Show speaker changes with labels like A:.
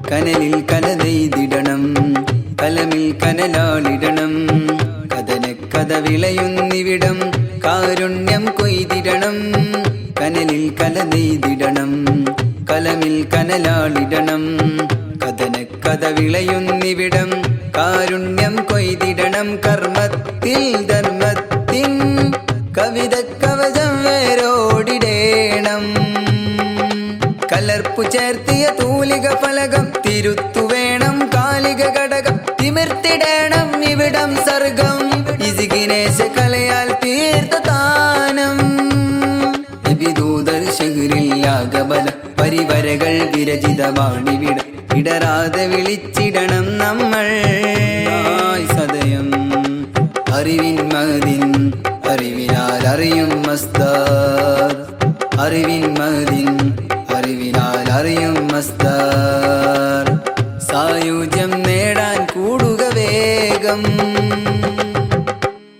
A: കനലിൽ കല നെയ്തിടണം കലമിൽ കനലാളിടണം കഥ വിളയുന്നിവിടം കാരുണ്യം കൊയ്തിടണം കനലിൽ കല നെയ്തിടണം കലമിൽ കനലാളിടണം കഥ വിളയുന്നിവിടം കാരുണ്യം കൊയ്തിടണം കർമ്മത്തിൽ ധർമ്മത്തിൻ കവിത കവചം വേരോടിടേണം കലർപ്പു ചേർത്തിയ തൂലിക ഫലകം തിരുത്തുവേണം കാലിക ഘടകം തിമിർത്തിടേണം ഇവിടം സർഗം ഇസിഗിനേശ കലയാൽ തീർത്ത താനം നബിദൂതർ ശഹരില്ലാകബല പരിവരകൾ വിരചിതമാണിവിടം ഇടരാതെ വിളിച്ചിടണം നമ്മൾ സദയം അറിവിൻ മഹദിൻ അറിവിനാൽ അറിയും മസ്താർ അറിവിൻ മഹദിൻ അറിവിനാൽ അറിയും മസ്താർ സായുജ്യം നേടാൻ കൂടുക വേഗം